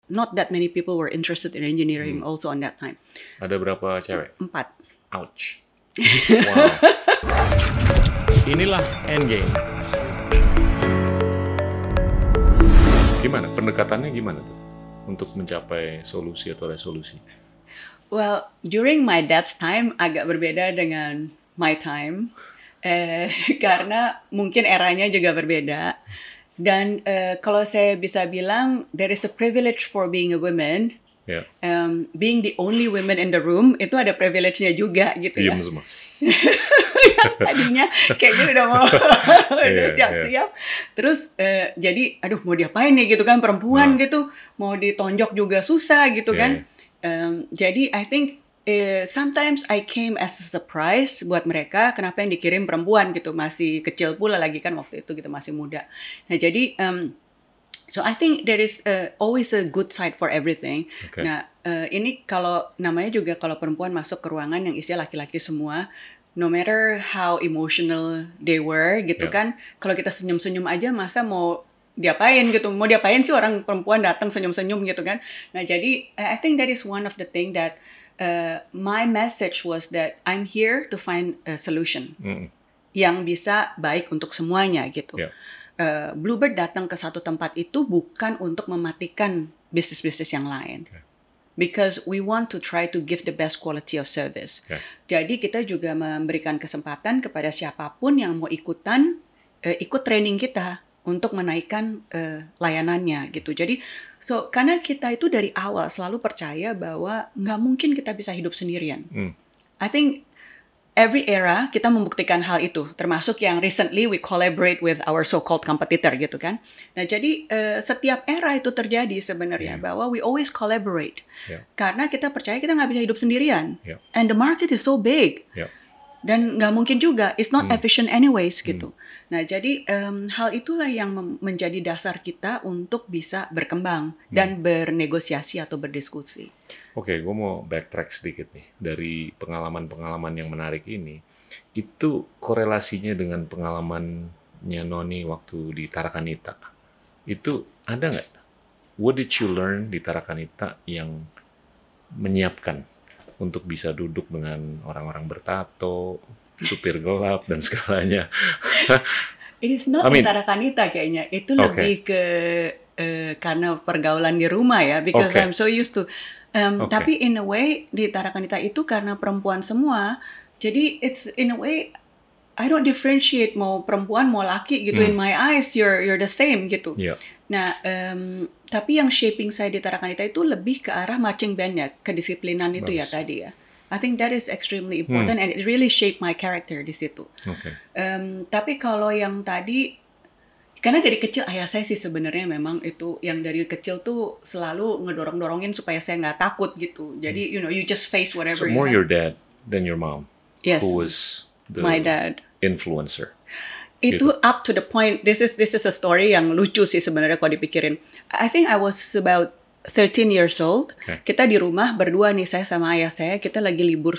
not that many people were interested in engineering also on that time. Ada berapa cewek? 4. Ouch. Wow. Inilah Endgame. Gimana? Pendekatannya gimana tuh? Untuk mencapai solusi atau resolusi? Well, during my dad's time agak berbeda dengan my time. Karena mungkin eranya juga berbeda. Dan kalau saya bisa bilang, there is a privilege for being a woman. Yeah. Being the only woman in the room, itu ada privilege-nya juga gitu ya. Mas. Tadinya kayaknya udah mau udah siap-siap. Terus jadi aduh mau diapain nih gitu kan, perempuan gitu. Mau ditonjok juga susah gitu kan. Jadi I think sometimes I came as a surprise buat mereka kenapa yang dikirim perempuan gitu, masih kecil pula lagi kan waktu itu gitu, masih muda. Nah jadi so I think there is always a good side for everything. Okay. Nah ini kalau namanya juga kalau perempuan masuk ke ruangan yang isinya laki-laki semua, no matter how emotional they were gitu kan, kalau kita senyum-senyum aja masa mau diapain gitu, mau diapain sih orang perempuan datang senyum-senyum gitu kan. Nah jadi I think that is one of the thing that my message was that I'm here to find a solution yang bisa baik untuk semuanya gitu. Bluebird datang ke satu tempat itu bukan untuk mematikan bisnis-bisnis yang lain. Because we want to try to give the best quality of service. Jadi kita juga memberikan kesempatan kepada siapapun yang mau ikut training kita untuk menaikkan layanannya gitu. Jadi karena kita itu dari awal selalu percaya bahwa nggak mungkin kita bisa hidup sendirian. I think every era kita membuktikan hal itu, termasuk yang recently we collaborate with our so-called competitor gitu kan. Nah jadi setiap era itu terjadi sebenarnya bahwa we always collaborate. Karena kita percaya kita nggak bisa hidup sendirian. And the market is so big. Dan nggak mungkin juga, it's not efficient anyways gitu. Nah jadi hal itulah yang menjadi dasar kita untuk bisa berkembang dan bernegosiasi atau berdiskusi. Oke, gue mau backtrack sedikit nih. Dari pengalaman-pengalaman yang menarik ini, itu korelasinya dengan pengalamannya Noni waktu di Tarakanita. Itu ada nggak? What did you learn di Tarakanita yang menyiapkan untuk bisa duduk dengan orang-orang bertato, supir gelap, dan segalanya? It is not di Tarakanita kayaknya. Itu lebih ke karena pergaulan di rumah ya. Because I'm so used to. Tapi in a way di Tarakanita itu karena perempuan semua, jadi it's in a way I don't differentiate mau perempuan mau laki gitu. In my eyes you're the same gitu. Nah tapi yang shaping saya di Tarakanita itu lebih ke arah marching band ya, kedisiplinan itu ya tadi ya. I think that is extremely important and it really shaped my character di situ. Tapi kalau yang tadi, karena dari kecil ayah saya sih sebenarnya memang itu yang dari kecil tuh selalu ngedorong-dorongin supaya saya nggak takut gitu. Jadi you know you just face whatever. So more your dad than your mom. Yes. Who was the my dad influencer. Itu gitu. Up to the point. This is a story yang lucu sih sebenarnya kalau dipikirin. I think I was about 13 years old. Kita di rumah berdua nih, saya sama ayah saya. Saya lagi libur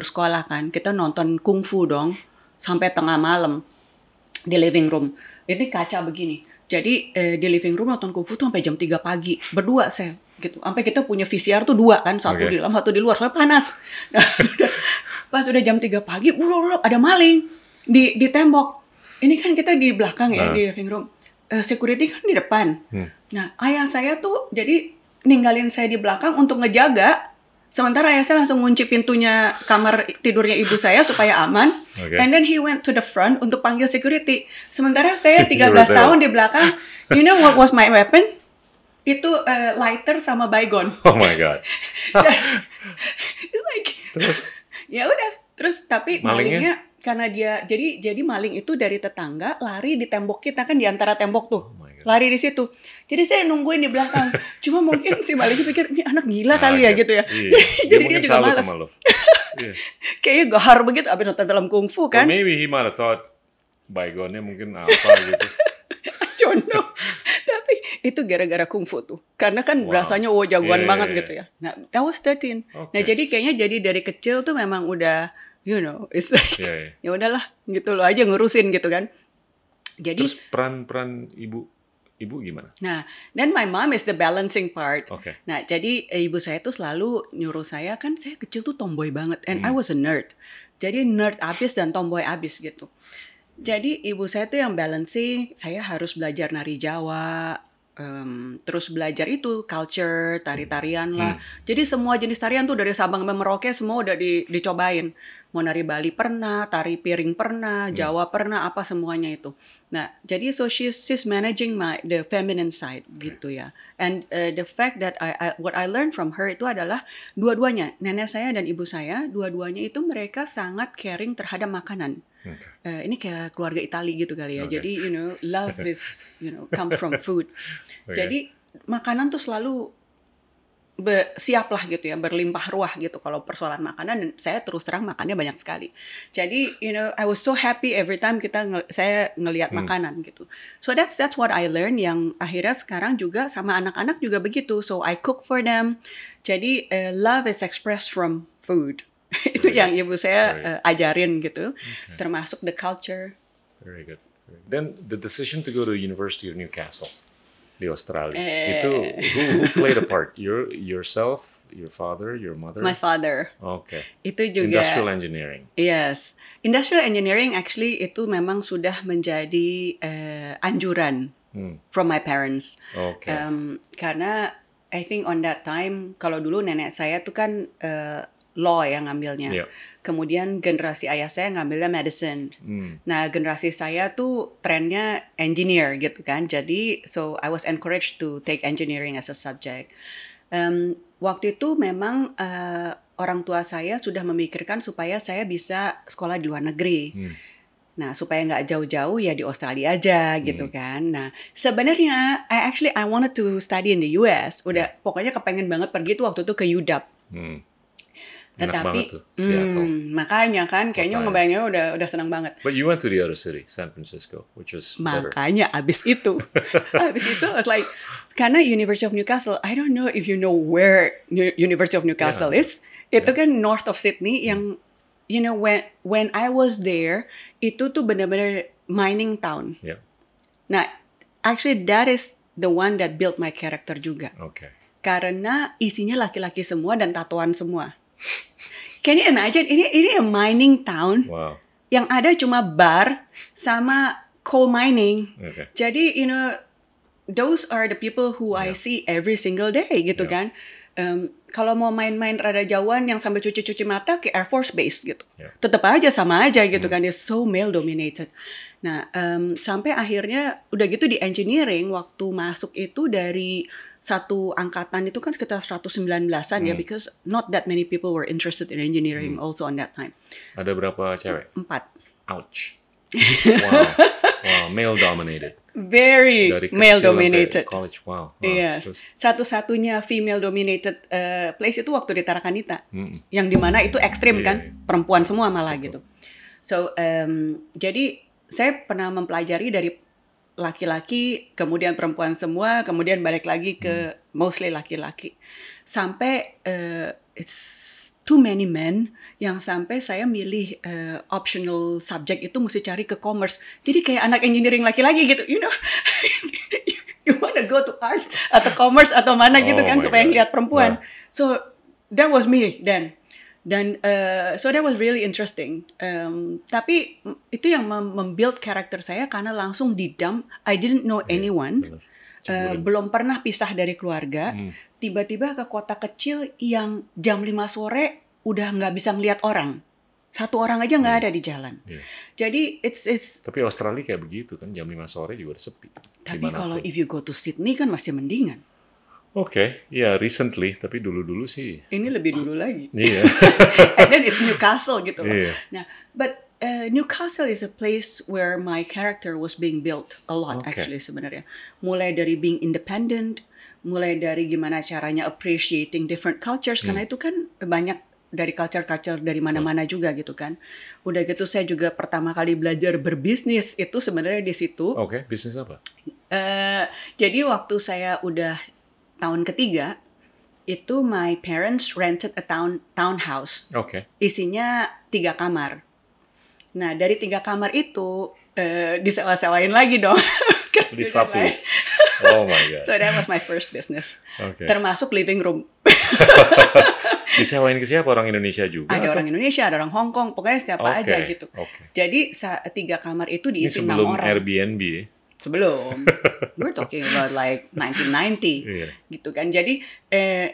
sekolah kan. Kita nonton kungfu dong sampai tengah malam di living room. Ini kaca begini. Jadi di living room nonton kungfu tuh sampai jam 3 pagi. Berdua saya gitu. Sampai kita punya VCR tuh 2 kan, satu di dalam, satu di luar. Soalnya panas. Nah, pas udah jam 3 pagi, ada maling di tembok. Ini kan kita di belakang ya, di living room. Security kan di depan. Nah, ayah saya tuh jadi ninggalin saya di belakang untuk ngejaga. Sementara ayah saya langsung ngunci pintunya kamar tidurnya ibu saya supaya aman. And then he went to the front untuk panggil security. Sementara saya 13 tahun di belakang. You know what was my weapon? Itu lighter sama baygon. Oh my God. It's like, terus? Ya udah. Terus tapi malingnya karena dia jadi maling itu dari tetangga lari di tembok kita kan, di antara tembok tuh. Lari di situ. Jadi saya nungguin di belakang. Cuma mungkin si malingnya pikir ini anak gila kali ya gitu ya. Jadi dia juga malas. Kayaknya gahar begitu abis nonton film kungfu kan. Well, maybe he might have thought baygonnya mungkin apa gitu. I don't know. Tapi itu gara-gara kungfu tuh. Karena kan rasanya jagoan banget gitu ya. Nah, that was 13. Nah, jadi kayaknya dari kecil tuh memang udah you know, it's like ya udahlah gitu loh aja ngurusin gitu kan. Jadi terus peran ibu ibu gimana? Nah, then my mom is the balancing part. Okay. Nah, jadi ibu saya tuh selalu nyuruh saya, kan saya kecil tuh tomboy banget, and I was a nerd. Jadi nerd abis dan tomboy abis gitu. Jadi ibu saya tuh yang balancing, saya harus belajar nari Jawa, terus belajar itu culture, tari-tarian lah. Jadi semua jenis tarian tuh dari Sabang sampai Merauke semua udah dicobain. Mau nari Bali pernah, tari piring pernah, Jawa pernah, apa semuanya itu. Nah, jadi so she's managing the feminine side gitu ya. And the fact that what I learned from her itu adalah dua-duanya, nenek saya dan ibu saya, dua-duanya itu mereka sangat caring terhadap makanan. Okay. Ini kayak keluarga Itali gitu kali ya. Okay. Jadi love is comes from food. Okay. Jadi makanan tuh selalu siap lah gitu ya, berlimpah ruah gitu kalau persoalan makanan, dan saya terus terang makannya banyak sekali. Jadi I was so happy every time saya ngelihat makanan gitu. So that's what I learned, yang akhirnya sekarang juga sama anak-anak juga begitu. So I cook for them. Jadi love is expressed from food. Itu yang ibu saya ajarin gitu, termasuk the culture. Very good. Then the decision to go to University of Newcastle di Australia, itu who played a part? Yourself, your father, your mother? My father. Okay. Itu juga Industrial engineering. Yes, industrial engineering actually itu memang sudah menjadi anjuran from my parents. Okay. Karena I think on that time, kalau dulu nenek saya tuh kan law yang ngambilnya. Yeah. Kemudian generasi ayah saya ngambilnya medicine. Nah, generasi saya tuh trennya engineer gitu kan. Jadi, so I was encouraged to take engineering as a subject. Waktu itu memang orang tua saya sudah memikirkan supaya saya bisa sekolah di luar negeri. Nah, supaya nggak jauh-jauh ya di Australia aja gitu kan. Nah, sebenarnya I wanted to study in the US. Udah pokoknya kepengen banget pergi tuh waktu itu ke UW. Tetapi makanya kan kayaknya ngebayanginnya udah senang banget. But you went to the other city, San Francisco, which was makanya better. abis itu I was like, karena University of Newcastle, I don't know if you know where University of Newcastle is. Itu kan north of Sydney, yang when I was there, itu tuh benar-benar mining town. Yeah. Nah, actually that is the one that built my character juga. Okay. Karena isinya laki-laki semua dan tatoan semua. Can you imagine? Ini a mining town. Wow. Yang ada cuma bar sama coal mining. Okay. Jadi, those are the people who I see every single day gitu kan. Kalau mau main-main rada jauhan yang sambil cuci-cuci mata ke Air Force Base gitu. Tetap aja sama aja gitu kan. It's so male dominated. Nah, sampai akhirnya udah gitu di engineering, waktu masuk itu dari satu angkatan itu kan sekitar 119-an ya, because not that many people were interested in engineering also on that time. Ada berapa cewek? 4. Ouch. Wow, male dominated. Very male dominated. College, wow. Yes. Satu-satunya female dominated place itu waktu di Tarakanita. Yang dimana itu ekstrim kan, perempuan semua malah gitu. So, jadi saya pernah mempelajari dari laki-laki, kemudian perempuan semua, kemudian balik lagi ke mostly laki-laki. Sampai it's too many men, yang sampai saya milih optional subject itu mesti cari ke commerce. Jadi kayak anak engineering laki-laki gitu, you wanna go to arts atau commerce atau mana gitu kan, supaya ngeliat perempuan. So that was me then. Dan so that was really interesting. Tapi itu yang membuild karakter saya, karena langsung di-dump. I didn't know anyone. Belum pernah pisah dari keluarga. Tiba-tiba ke kota kecil yang jam 5 sore udah nggak bisa ngeliat orang. Satu orang aja nggak ada di jalan. Jadi it's. Tapi Australia kayak begitu kan, jam 5 sore juga udah sepi. Tapi kalau if you go to Sydney kan masih mendingan. Oke, ya recently, tapi dulu-dulu sih. Ini lebih dulu lagi. Iya. And then it's Newcastle gitu loh. Yeah. Nah, but Newcastle is a place where my character was being built a lot actually sebenarnya. Mulai dari being independent, mulai dari gimana caranya appreciating different cultures, karena itu kan banyak dari culture-culture dari mana-mana juga gitu kan. Udah gitu saya juga pertama kali belajar berbisnis itu sebenarnya di situ. Oke, bisnis apa? Jadi waktu saya udah tahun ketiga, itu my parents rented a townhouse. Okay. Isinya 3 kamar. Nah, dari 3 kamar itu disewa-sewain lagi dong. Di sublease. Oh my God. So that was my first business. Okay. Termasuk living room. Disewain ke siapa? Orang Indonesia juga? Ada orang Indonesia, ada orang Hong Kong, pokoknya siapa aja gitu. Jadi 3 kamar itu diisi 6 orang. Sebelum Airbnb ya? Sebelum. We're talking about like 1990 gitu kan. Jadi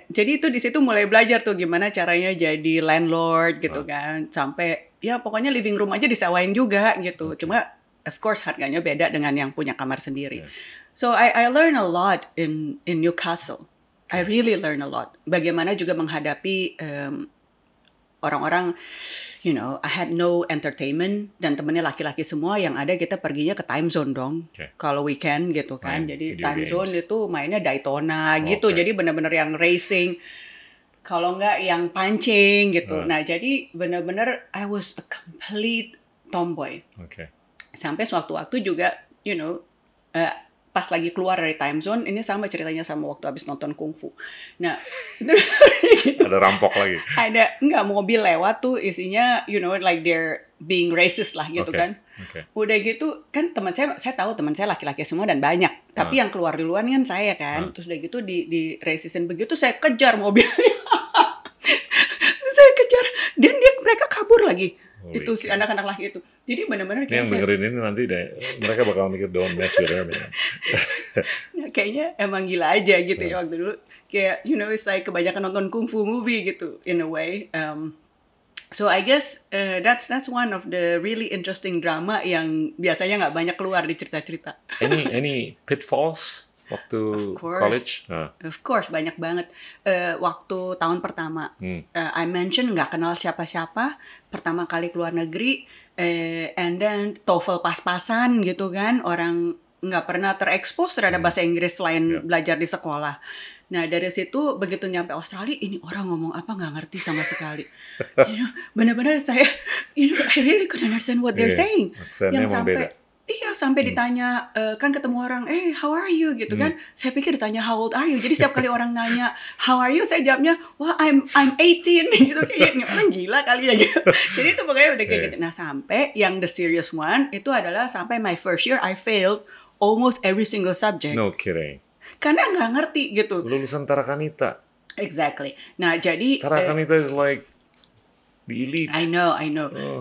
itu di situ mulai belajar tuh gimana caranya jadi landlord gitu kan. Sampai ya pokoknya living room aja disewain juga gitu. Cuma of course harganya beda dengan yang punya kamar sendiri. So I learn a lot in Newcastle. I really learn a lot. Bagaimana juga menghadapi orang-orang, you know, I had no entertainment dan temennya laki-laki semua, yang ada kita perginya ke time zone dong. Kalau weekend gitu kan. Jadi time zone itu mainnya Daytona gitu. Jadi benar-benar yang racing. Kalau enggak yang pancing gitu. Nah, jadi benar-benar I was a complete tomboy. Sampai suatu-waktu juga, you know, pas lagi keluar dari time zone, ini sama ceritanya sama waktu habis nonton kungfu. Nah, ada rampok lagi. Ada enggak mobil lewat tuh isinya, you know, like they're being racist lah gitu kan. Udah gitu kan teman saya tahu teman saya laki-laki semua dan banyak. Tapi yang keluar duluan kan saya kan. Terus udah gitu di racistin begitu, saya kejar mobilnya. Saya kejar dan mereka kabur lagi. Itu si anak-anak laki itu. Jadi benar-benar kayak yang dengerin ini nanti deh, mereka bakal mikir don't mess with her. Nah, kayaknya emang gila aja gitu ya waktu dulu. Kayak, you know, it's like kebanyakan nonton kungfu movie gitu in a way. So I guess that's one of the really interesting drama yang biasanya nggak banyak keluar di cerita-cerita. Any pitfalls waktu college? Of course, banyak banget. Waktu tahun pertama, I mentioned nggak kenal siapa-siapa, pertama kali keluar negeri, and then TOEFL pas-pasan gitu kan, orang nggak pernah terekspos terhadap bahasa Inggris selain belajar di sekolah. Nah, dari situ begitu nyampe Australia, ini orang ngomong apa nggak ngerti sama sekali. You know, benar-benar saya, you know, I really couldn't understand what they're saying. Yang sampai sampai ditanya, kan ketemu orang, how are you gitu kan. Saya pikir ditanya how old are you. Jadi setiap kali orang nanya how are you, saya jawabnya, wah I'm 18 gitu. Kayaknya orang gila kali ya gitu. Jadi itu pokoknya udah kayak gitu. Nah, sampai yang the serious one itu adalah sampai my first year I failed almost every single subject. No kidding. Karena nggak ngerti gitu. Lulusan Tarakanita. Exactly. Nah, jadi Tarakanita is like the elite. I know.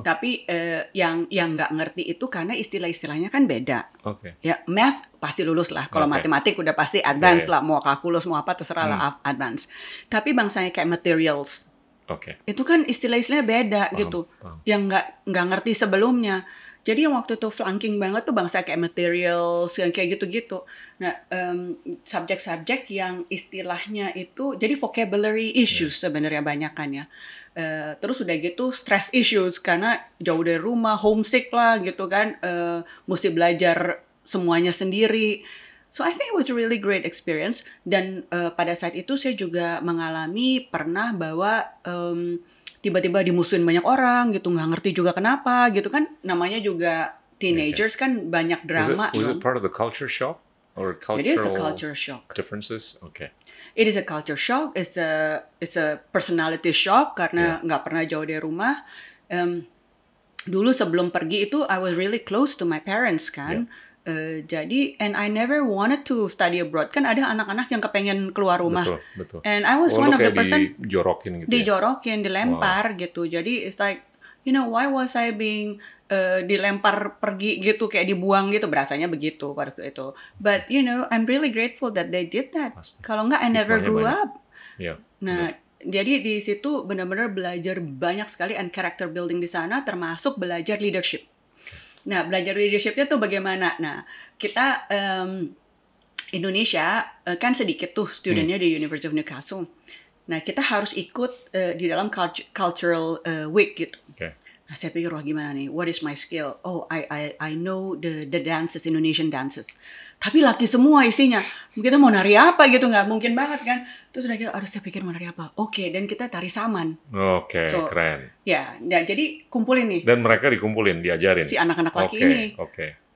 Tapi yang nggak ngerti itu karena istilah-istilahnya kan beda. Ya, math pasti lulus lah. Kalau matematik udah pasti advance lah. Mau kalkulus, mau apa terserah lah advance. Tapi bangsanya kayak materials. Itu kan istilah-istilahnya beda gitu. Yang nggak ngerti sebelumnya. Jadi yang waktu itu flanking banget tuh bangsa kayak materials, yang kayak gitu-gitu. Nah, subjek-subjek yang istilahnya itu, jadi vocabulary issues sebenarnya banyakan ya. Terus udah gitu stress issues, karena jauh dari rumah, homesick lah gitu kan, mesti belajar semuanya sendiri. So I think it was a really great experience. Dan pada saat itu saya juga mengalami pernah bahwa tiba-tiba dimusuhin banyak orang gitu, nggak ngerti juga kenapa gitu kan, namanya juga teenagers kan banyak drama. Was it part of the culture shock or cultural? It is a culture shock. Differences, It is a culture shock. It's a personality shock karena nggak pernah jauh dari rumah. Dulu sebelum pergi itu I was really close to my parents kan. Jadi, and I never wanted to study abroad. Kan ada anak-anak yang kepengen keluar rumah. Betul. And I was one of the person dijorokin gitu. Dijorokin, dilempar gitu. Jadi it's like, you know, why was I being dilempar pergi gitu, kayak dibuang gitu, berasanya begitu pada waktu itu. But you know, I'm really grateful that they did that. Kalau enggak, I never grew up. Nah, jadi di situ benar-benar belajar banyak sekali and character building di sana, termasuk belajar leadership. Nah, belajar leadership-nya tuh bagaimana? Nah, kita Indonesia kan sedikit tuh studentnya di University of Newcastle. Nah, kita harus ikut di dalam cultural week gitu. Nah, saya pikir, wah gimana nih? What is my skill? Oh, I know the dances, Indonesian dances. Tapi laki semua isinya. Kita mau nari apa gitu, nggak mungkin banget kan? Terus udah harus saya pikir mau nari apa? Oke, dan kita tari saman. So, keren. Ya, jadi kumpulin nih. Dan mereka dikumpulin, diajarin. Si anak-anak laki ini.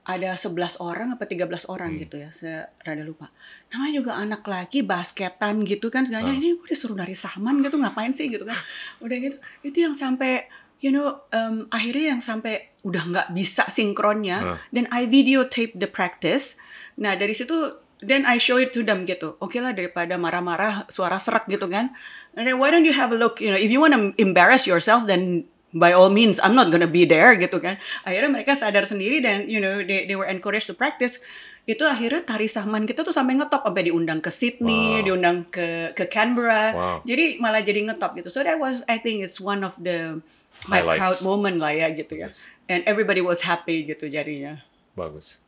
Ada 11 orang apa 13 orang gitu ya, saya rada lupa. Namanya juga anak laki, basketan gitu kan segalanya. Ini udah suruh nari saman gitu, ngapain sih gitu kan? Udah gitu, itu yang sampai you know, akhirnya yang sampai udah nggak bisa sinkronnya, dan I videotape the practice. Nah, dari situ then I show it to them gitu. Oke lah, daripada marah-marah suara serak gitu kan. And then why don't you have a look, if you want to embarrass yourself, then by all means I'm not gonna be there gitu kan. Akhirnya mereka sadar sendiri dan they were encouraged to practice. Itu akhirnya tari Sahman kita tuh sampai ngetop, sampai diundang ke Sydney, diundang ke Canberra. Jadi malah jadi ngetop gitu. So that was, I think it's one of the my proud moment lah ya gitu ya. And everybody was happy gitu jadinya. Bagus.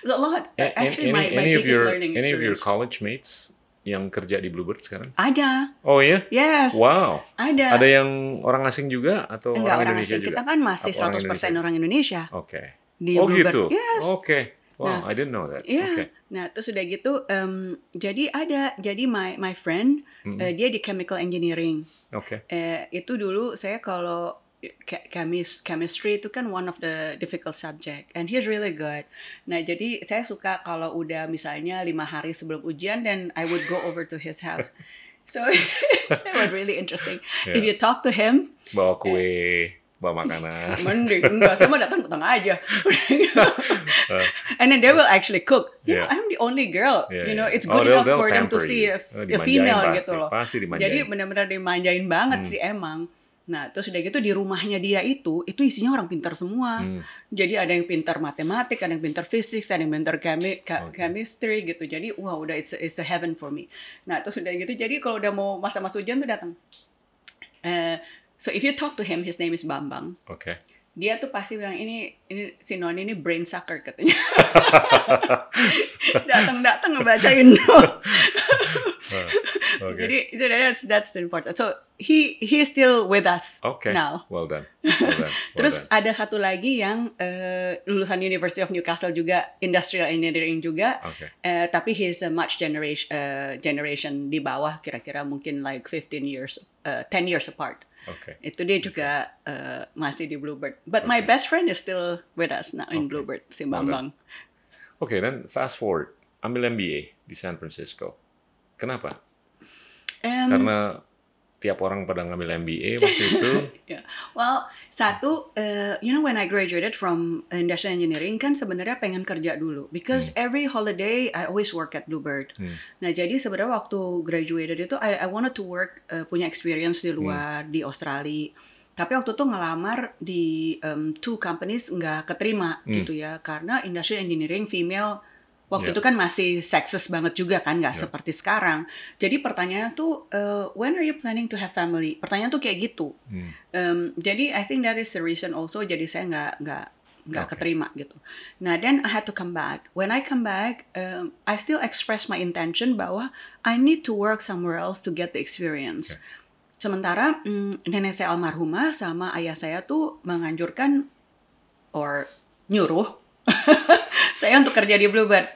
So a lot. Actually, my biggest learning experience. Any of your college mates yang kerja di Bluebird sekarang? Ada. Oh ya? Yes. Wow. Ada. Ada yang orang asing juga atau enggak, orang Indonesia asing. juga? Kita kan masih 100% orang Indonesia. Oke. Di Bluebird. Gitu? Yes. Oke. Wow, I didn't know that. Iya. Okay. Nah, terus udah gitu, jadi my friend, dia di chemical engineering. Oke. Itu dulu saya kalau chemistry itu kan one of the difficult subject, and he's really good. Nah, jadi saya suka kalau udah misalnya 5 hari sebelum ujian, then I would go over to his house. So that was really interesting. Yeah. If you talk to him, bawa kue, bawa makanan. Mending enggak, saya mau datang aja. And then they will actually cook. I'm the only girl. It's good enough for them to see a female gitu loh. Jadi benar-benar dimanjain banget sih emang. Nah, terus udah gitu di rumahnya dia itu isinya orang pintar semua. Jadi ada yang pintar matematik, ada yang pintar fisik, ada yang pintar chemistry gitu. Jadi udah it's a heaven for me. Nah, terus udah gitu jadi kalau udah mau masa-masa ujian tuh datang. So if you talk to him, his name is Bambang. Okay. Dia tuh pasti bilang ini si Noni ini brain sucker katanya. Datang ngebacain. Okay. Jadi that's the important. So he is still with us now. Well done. Terus ada satu lagi yang lulusan University of Newcastle juga, industrial engineering juga. Tapi he's a much generation di bawah, kira-kira mungkin like 10 years apart. Itu dia juga masih di Bluebird. But my best friend is still with us now in Bluebird, si Bambang. Then fast forward, ambil MBA di San Francisco. Kenapa? Karena tiap orang pada ngambil MBA waktu itu. Well, satu, when I graduated from industrial engineering kan sebenarnya pengen kerja dulu. Because every holiday I always work at Bluebird. Nah, jadi sebenarnya waktu graduated itu I wanted to work, punya experience di luar, di Australia. Tapi waktu itu ngelamar di 2 companies nggak keterima gitu ya. Karena industrial engineering female waktu itu kan masih sexist banget juga kan, nggak seperti sekarang. Jadi pertanyaannya tuh, when are you planning to have family? Pertanyaan tuh kayak gitu. Jadi I think that is the reason also. Jadi saya nggak keterima gitu. Nah, then I had to come back. When I come back, I still express my intention bahwa I need to work somewhere else to get the experience. Sementara nenek saya almarhumah sama ayah saya tuh menganjurkan or nyuruh saya untuk kerja di Bluebird.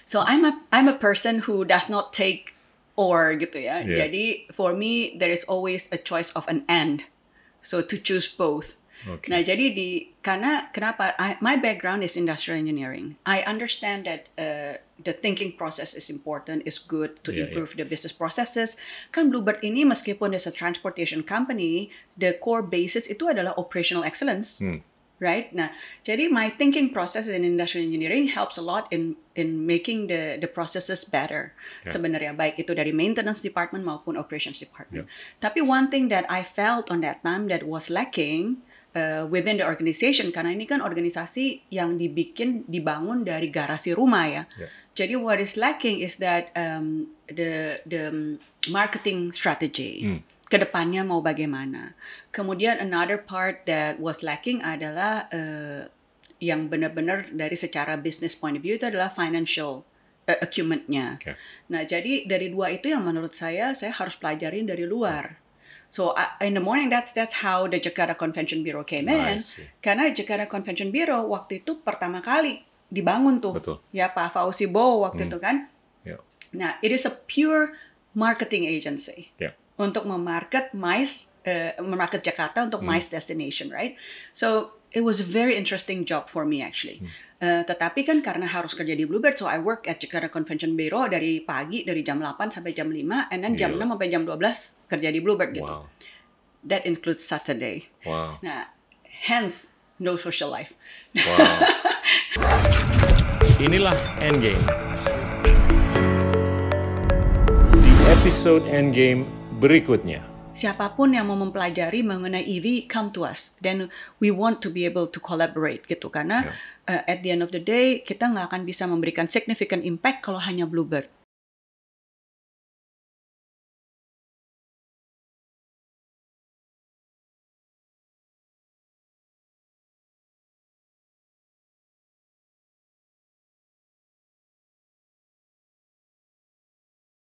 So I'm a person who does not take or gitu ya. Jadi for me there is always a choice of an and. So to choose both. Nah, jadi kenapa my background is industrial engineering. I understand that the thinking process is important, is good to improve the business processes. Kan Bluebird ini meskipun is a transportation company, the core basis itu adalah operational excellence. Right? Nah, jadi my thinking process in industrial engineering helps a lot in making the processes better. Sebenarnya baik itu dari maintenance department maupun operations department. Tapi one thing that I felt on that time that was lacking within the organization, karena ini kan organisasi yang dibangun dari garasi rumah ya. Jadi what is lacking is that the marketing strategy. Kedepannya mau bagaimana. Kemudian another part that was lacking adalah yang benar-benar dari secara business point of view itu adalah financial acumen-nya. Nah, jadi dari 2 itu yang menurut saya harus pelajarin dari luar. So in the morning that's how the Jakarta Convention Bureau came in. Karena Jakarta Convention Bureau waktu itu pertama kali dibangun tuh. Ya, Pak Fauzi Bowo waktu itu kan. Nah, it is a pure marketing agency. Untuk memarket memarket Jakarta untuk MICE destination, right? So it was a very interesting job for me actually. Tetapi kan karena harus kerja di Bluebird, so I work at Jakarta Convention Bureau dari pagi, dari jam 8 sampai jam 5, and then jam 6 sampai jam 12 kerja di Bluebird gitu. That includes Saturday. Nah, hence no social life. Inilah Endgame. Di episode Endgame berikutnya. Siapapun yang mau mempelajari mengenai EV, come to us. Then we want to be able to collaborate gitu. Karena at the end of the day, kita nggak akan bisa memberikan significant impact kalau hanya Bluebird.